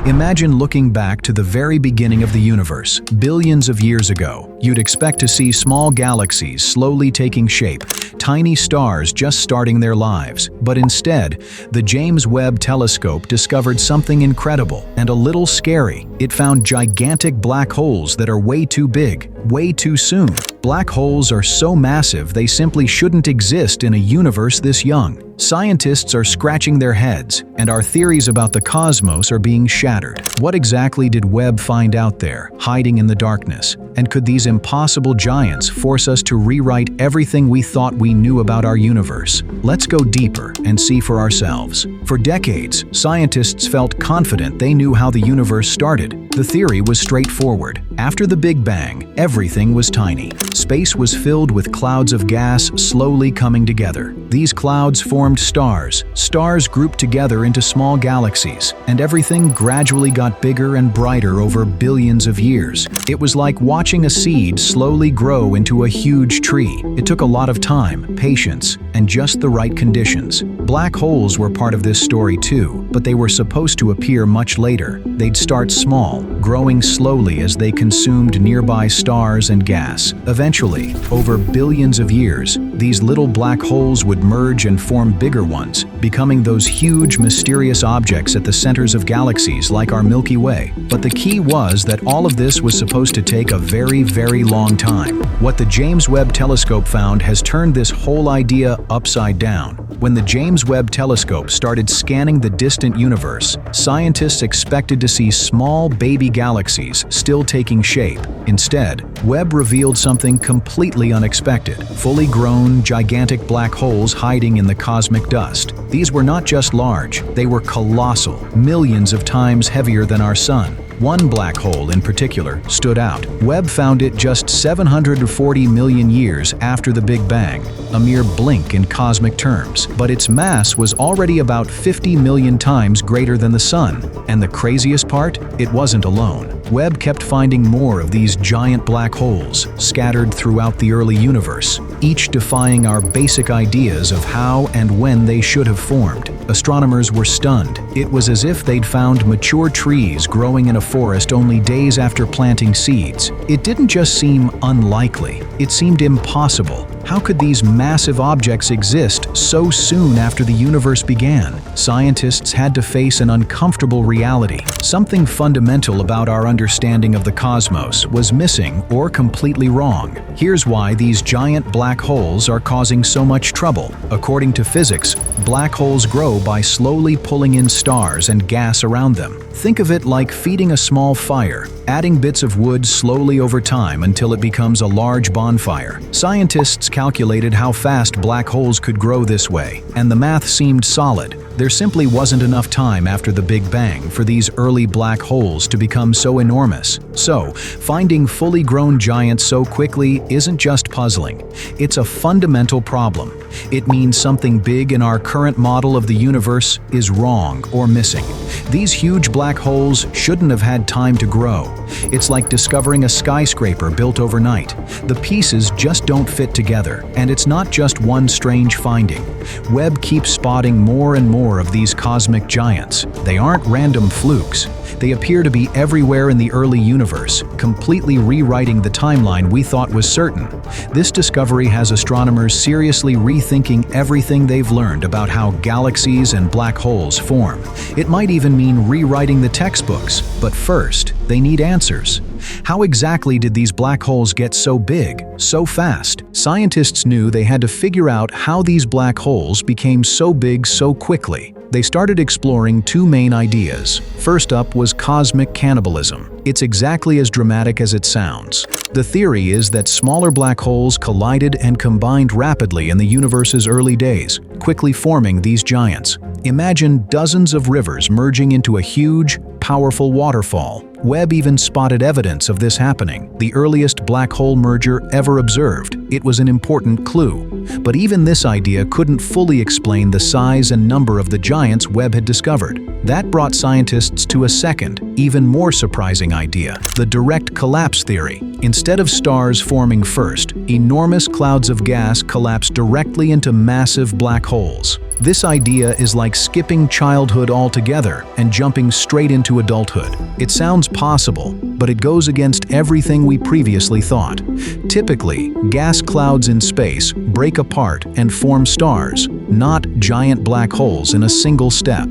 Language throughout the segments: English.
Imagine looking back to the very beginning of the universe, billions of years ago. You'd expect to see small galaxies slowly taking shape, tiny stars just starting their lives. But instead, the James Webb Telescope discovered something incredible and a little scary. It found gigantic black holes that are way too big, way too soon. Black holes are so massive they simply shouldn't exist in a universe this young. Scientists are scratching their heads, and our theories about the cosmos are being shattered. What exactly did Webb find out there, hiding in the darkness? And could these impossible giants force us to rewrite everything we thought we knew about our universe? Let's go deeper and see for ourselves. For decades, scientists felt confident they knew how the universe started. The theory was straightforward. After the Big Bang, everything was tiny. Space was filled with clouds of gas slowly coming together. These clouds formed stars. Stars grouped together into small galaxies, and everything gradually got bigger and brighter over billions of years. It was like watching a seed slowly grow into a huge tree. It took a lot of time, patience, and just the right conditions. Black holes were part of this story too, but they were supposed to appear much later. They'd start small, growing slowly as they consumed nearby stars and gas. Eventually, over billions of years, these little black holes would merge and form bigger ones, becoming those huge, mysterious objects at the centers of galaxies like our Milky Way. But the key was that all of this was supposed to take a very, very long time. What the James Webb Telescope found has turned this whole idea upside down. When the James Webb Telescope started scanning the distant universe, scientists expected to see small baby galaxies still taking shape. Instead, Webb revealed something completely unexpected: fully grown, gigantic black holes hiding in the cosmic dust. These were not just large, they were colossal, millions of times heavier than our Sun. One black hole in particular stood out. Webb found it just 740 million years after the Big Bang, a mere blink in cosmic terms. But its mass was already about 50 million times greater than the Sun. And the craziest part? It wasn't alone. Webb kept finding more of these giant black holes scattered throughout the early universe, each defying our basic ideas of how and when they should have formed. Astronomers were stunned. It was as if they'd found mature trees growing in a forest only days after planting seeds. It didn't just seem unlikely, it seemed impossible. How could these massive objects exist so soon after the universe began? Scientists had to face an uncomfortable reality. Something fundamental about our understanding of the cosmos was missing or completely wrong. Here's why these giant black holes are causing so much trouble. According to physics, black holes grow by slowly pulling in stars and gas around them. Think of it like feeding a small fire, adding bits of wood slowly over time until it becomes a large bonfire. Scientists calculated how fast black holes could grow this way, and the math seemed solid. There simply wasn't enough time after the Big Bang for these early black holes to become so enormous. So, finding fully grown giants so quickly isn't just puzzling. It's a fundamental problem. It means something big in our current model of the universe is wrong or missing. These huge black holes shouldn't have had time to grow. It's like discovering a skyscraper built overnight. The pieces just don't fit together, and it's not just one strange finding. Webb keeps spotting more and more of these cosmic giants. They aren't random flukes. They appear to be everywhere in the early universe, completely rewriting the timeline we thought was certain. This discovery has astronomers seriously rethinking everything they've learned about how galaxies and black holes form. It might even mean rewriting the textbooks, but first, they need answers. How exactly did these black holes get so big, so fast? Scientists knew they had to figure out how these black holes became so big so quickly. They started exploring two main ideas. First up was cosmic cannibalism. It's exactly as dramatic as it sounds. The theory is that smaller black holes collided and combined rapidly in the universe's early days, quickly forming these giants. Imagine dozens of rivers merging into a huge, powerful waterfall. Webb even spotted evidence of this happening, the earliest black hole merger ever observed. It was an important clue. But even this idea couldn't fully explain the size and number of the giants Webb had discovered. That brought scientists to a second, even more surprising idea: the direct collapse theory. Instead of stars forming first, enormous clouds of gas collapse directly into massive black holes. This idea is like skipping childhood altogether and jumping straight into adulthood. It sounds possible, but it goes against everything we previously thought. Typically, gas clouds in space break apart and form stars, not giant black holes in a single step.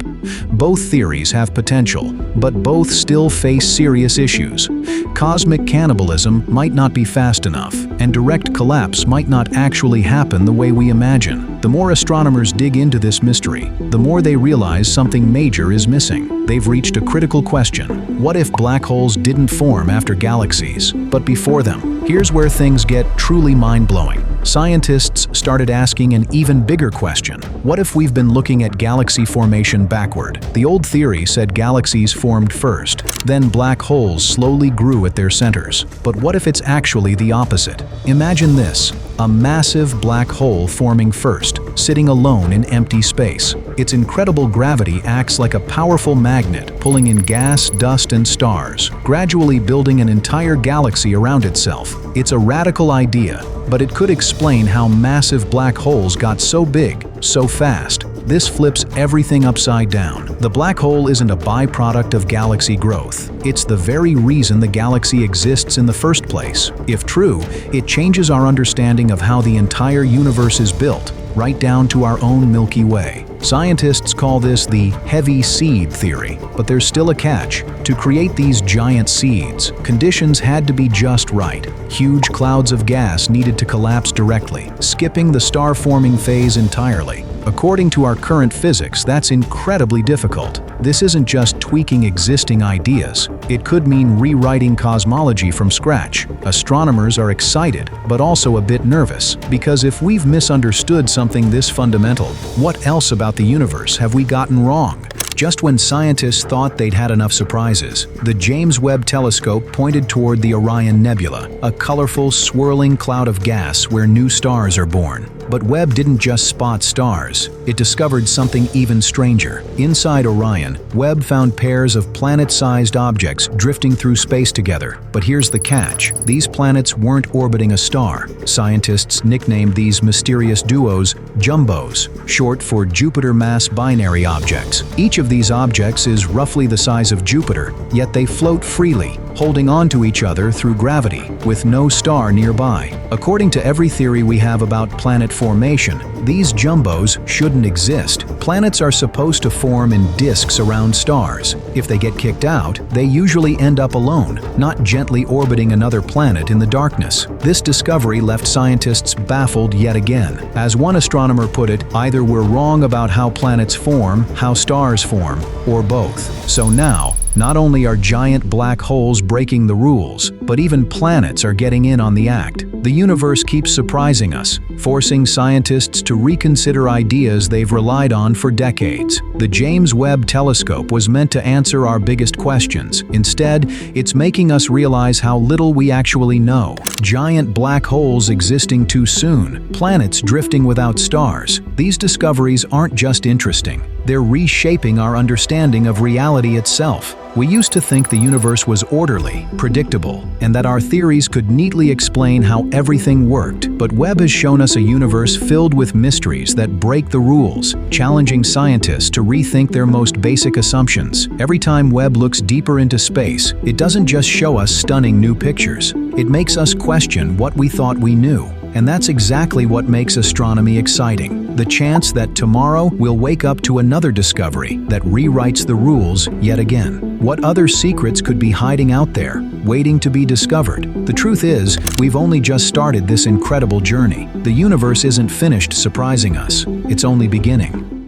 Both theories have potential, but both still face serious issues. Cosmic cannibalism might not be fast enough, and direct collapse might not actually happen the way we imagine. The more astronomers dig into this mystery, the more they realize something major is missing. They've reached a critical question: what if black holes didn't form after galaxies, but before them? Here's where things get truly mind-blowing. Scientists started asking an even bigger question: what if we've been looking at galaxy formation backward? The old theory said galaxies formed first, then black holes slowly grew at their centers. But what if it's actually the opposite? Imagine this: a massive black hole forming first, sitting alone in empty space. Its incredible gravity acts like a powerful magnet, pulling in gas, dust, and stars, gradually building an entire galaxy around itself. It's a radical idea, but it could explain how massive black holes got so big, so fast. This flips everything upside down. The black hole isn't a byproduct of galaxy growth. It's the very reason the galaxy exists in the first place. If true, it changes our understanding of how the entire universe is built, right down to our own Milky Way. Scientists call this the heavy seed theory, but there's still a catch. To create these giant seeds, conditions had to be just right. Huge clouds of gas needed to collapse directly, skipping the star-forming phase entirely. According to our current physics, that's incredibly difficult. This isn't just tweaking existing ideas. It could mean rewriting cosmology from scratch. Astronomers are excited, but also a bit nervous, because if we've misunderstood something this fundamental, what else about the universe have we gotten wrong? Just when scientists thought they'd had enough surprises, the James Webb Telescope pointed toward the Orion Nebula, a colorful, swirling cloud of gas where new stars are born. But Webb didn't just spot stars. It discovered something even stranger. Inside Orion, Webb found pairs of planet-sized objects drifting through space together. But here's the catch: these planets weren't orbiting a star. Scientists nicknamed these mysterious duos jumbos, short for Jupiter mass binary objects. Each of these objects is roughly the size of Jupiter, yet they float freely, holding on to each other through gravity, with no star nearby. According to every theory we have about planet formation, these jumbos shouldn't exist. Planets are supposed to form in disks around stars. If they get kicked out, they usually end up alone, not gently orbiting another planet in the darkness. This discovery left scientists baffled yet again. As one astronomer put it, either we're wrong about how planets form, how stars form, or both. So now, not only are giant black holes breaking the rules, but even planets are getting in on the act. The universe keeps surprising us, forcing scientists to reconsider ideas they've relied on for decades. The James Webb Telescope was meant to answer our biggest questions. Instead, it's making us realize how little we actually know. Giant black holes existing too soon, planets drifting without stars. These discoveries aren't just interesting. They're reshaping our understanding of reality itself. We used to think the universe was orderly, predictable, and that our theories could neatly explain how everything worked. But Webb has shown us a universe filled with mysteries that break the rules, challenging scientists to rethink their most basic assumptions. Every time Webb looks deeper into space, it doesn't just show us stunning new pictures. It makes us question what we thought we knew. And that's exactly what makes astronomy exciting. The chance that tomorrow we'll wake up to another discovery that rewrites the rules yet again. What other secrets could be hiding out there, waiting to be discovered? The truth is, we've only just started this incredible journey. The universe isn't finished surprising us. It's only beginning.